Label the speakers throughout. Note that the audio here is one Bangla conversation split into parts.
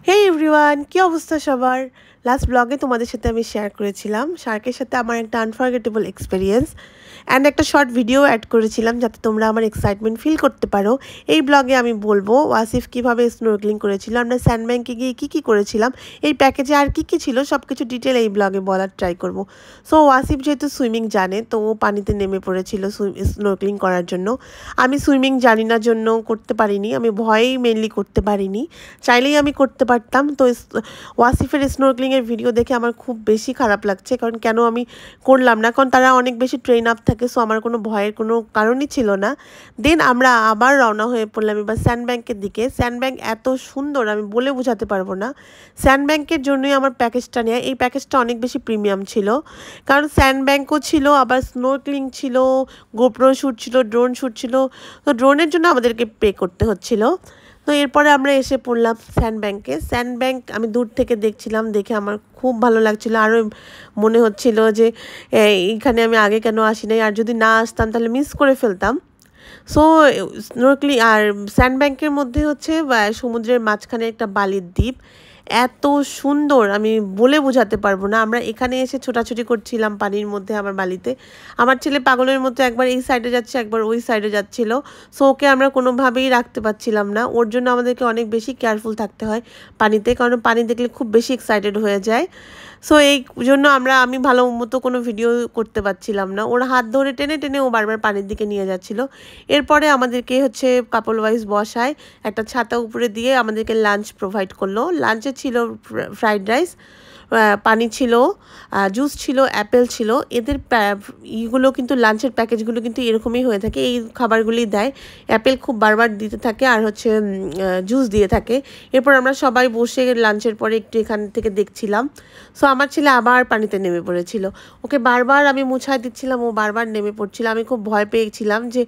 Speaker 1: হে এভরিওয়ান, কি অবস্থা সবার? লাস্ট ব্লগে তোমাদের সাথে আমি শেয়ার করেছিলাম শার্কের সাথে আমার একটা আনফরগেটেবল এক্সপিরিয়েন্স অ্যান্ড একটা শর্ট ভিডিও অ্যাড করেছিলাম যাতে তোমরা আমার এক্সাইটমেন্ট ফিল করতে পারো। এই ব্লগে আমি বলবো ওয়াসিফ কীভাবে স্নোর্কেলিং করেছিল, আমরা স্যান্ডব্যাঙ্কে গিয়ে কী কী করেছিলাম, এই প্যাকেজে আর কী কী ছিল সব কিছু ডিটেল এই ব্লগে বলার ট্রাই করব। সো ওয়াসিফ যেহেতু সুইমিং জানে তো ও পানিতে নেমে পড়েছিল স্নোর্কেলিং করার জন্য। আমি সুইমিং জানি না জন্য করতে পারিনি, আমি ভয়েই মেনলি করতে পারিনি, চাইলেই আমি করতে পারতাম। তো ওয়াসিফের স্নোর্কেলিংয়ের ভিডিও দেখে আমার খুব বেশি খারাপ লাগছে, কারণ কেন আমি করলাম না, কারণ তারা অনেক বেশি ট্রেন আপ থাকে। সো আমার কোনো ভয়ের কোনো কারণই ছিল না। দেন আমরা আবার রওনা হয়ে পড়লাম এবার স্যান্ডব্যাঙ্কের দিকে। স্যান্ডব্যাঙ্ক এত সুন্দর আমি বলে বোঝাতে পারবো না। স্যান্ডব্যাঙ্কের জন্যই আমার প্যাকেজটা নেওয়া। এই প্যাকেজটা অনেক বেশি প্রিমিয়াম ছিল, কারণ স্যান্ডব্যাঙ্কও ছিল, আবার স্নোর্কেলিং ছিল, গোপ্রো শ্যুট ছিল, ড্রোন শ্যুট ছিল। তো ড্রোনের জন্য আমাদেরকে পে করতে হচ্ছিল। তো এরপরে আমরা এসে পড়লাম স্যান্ডব্যাঙ্কে। স্যান্ডব্যাঙ্ক আমি দূর থেকে দেখছিলাম, দেখে আমার খুব ভালো লাগছিলো। আরও মনে হচ্ছিল যে এইখানে আমি আগে কেন আসি নাই, আর যদি না আসতাম তাহলে মিস করে ফেলতাম। সো স্নোর্কেলিং আর স্যান্ডব্যাঙ্কের মধ্যে হচ্ছে সমুদ্রের মাঝখানে একটা বালির দ্বীপ, এত সুন্দর আমি বলে বোঝাতে পারবো না। আমরা এখানে এসে ছোটাছুটি করছিলাম পানির মধ্যে, আমার বালিতে। আমার ছেলে পাগলের মতো একবার এই সাইডে যাচ্ছে একবার ওই সাইডে যাচ্ছিল। সো ওকে আমরা কোনোভাবেই রাখতে পারছিলাম না, ওর জন্য আমাদেরকে অনেক বেশি কেয়ারফুল থাকতে হয় পানিতে, কারণ পানি দেখলে খুব বেশি এক্সাইটেড হয়ে যায়। সো এই জন্য আমি ভালো মতো কোনো ভিডিও করতে পারছিলাম না। ওর হাত ধরে টেনে টেনে ও বারবার পানির দিকে নিয়ে যাচ্ছিল। এরপরে আমাদেরকে হচ্ছে কাপল ওয়াইজ বসায় একটা ছাতা উপরে দিয়ে আমাদেরকে লাঞ্চ প্রোভাইড করলো। লাঞ্চে ছিল ফ্রাইড রাইস, পানি ছিল, জুস ছিল, অ্যাপেল ছিল। এদের ইগুলো কিন্তু লাঞ্চের প্যাকেজগুলো কিন্তু এরকমই হয়ে থাকে, এই খাবারগুলি দেয়। অ্যাপেল খুব বারবার দিতে থাকে আর হচ্ছে জুস দিয়ে থাকে। এরপর আমরা সবাই বসে লাঞ্চের পরে একটু এখান থেকে দেখছিলাম। সো আমার ছেলে আবার পানিতে নেমে পড়েছিল, ওকে বারবার আমি মুছাই দিচ্ছিলাম, ও বারবার নেমে পড়ছিল। আমি খুব ভয় পেয়েছিলাম যে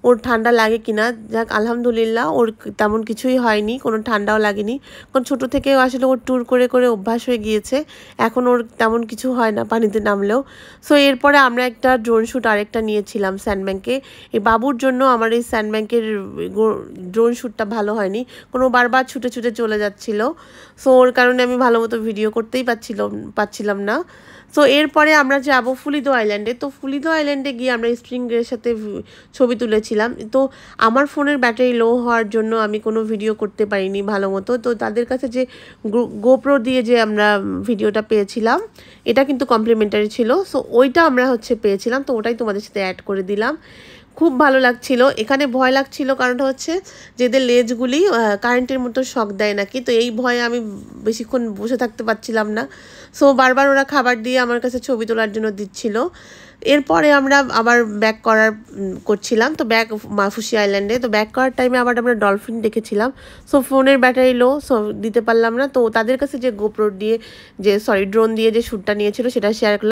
Speaker 1: ওর ঠান্ডা লাগে কিনা। যাক আলহামদুলিল্লাহ ওর তেমন কিছুই হয়নি, কোনো ঠান্ডাও লাগেনি, কারণ ছোটো থেকেও আসলে ওর ট্যুর করে করে অভ্যাস হয়ে গিয়েছে, এখন ওর তেমন কিছু হয় না পানিতে নামলেও। সো এরপরে আমরা একটা ড্রোন শ্যুট আরেকটা নিয়েছিলাম স্যান্ডব্যাঙ্কে। এই বাবুর জন্য আমার এই স্যান্ডব্যাঙ্কের ড্রোন শ্যুটটা ভালো হয়নি, কোনো বারবার ছুটে ছুটে চলে যাচ্ছিল। সো ওর কারণে আমি ভালো মতো ভিডিও করতেই পারছিলাম না। সো এরপরে আমরা যাবো ফুলিদো আইল্যান্ডে। তো ফুলিদো আইল্যান্ডে গিয়ে আমরা স্ট্রিংয়ের সাথে ছবি তুলেছিলাম। তো আমার ফোনের ব্যাটারি লো হওয়ার জন্য আমি কোনো ভিডিও করতে পারিনি ভালো মতো। তো তাদের কাছে যে গোপ্রো দিয়ে যে আমরা ভিডিওটা পেয়েছিলাম, এটা কিন্তু কমপ্লিমেন্টারি ছিল। সো ওইটা আমরা হচ্ছে পেয়েছিলাম, তো ওটাই তোমাদের সাথে অ্যাড করে দিলাম। খুব ভালো লাগছিল। এখানে ভয় লাগছিল কারণটা হচ্ছে যে এদের লেজগুলি কারেন্টের মতো শক দেয় নাকি, তো এই ভয়ে আমি বেশিক্ষণ বসে থাকতে পারছিলাম না। সো বারবার ওরা খাবার দিয়ে আমার কাছে ছবি তোলার জন্য দিচ্ছিল। এরপরে আমরা আবার ব্যাক করছিলাম, তো মাফুসি আইল্যান্ডে। তো ব্যাক করার টাইমে আবার আমরা ডলফিন দেখেছিলাম। সো ফোনের ব্যাটারি লো, সো দিতে পারলাম না। তো তাদের কাছে যে ড্রোন দিয়ে যে শ্যুটটা নিয়েছিল সেটা শেয়ার করলাম।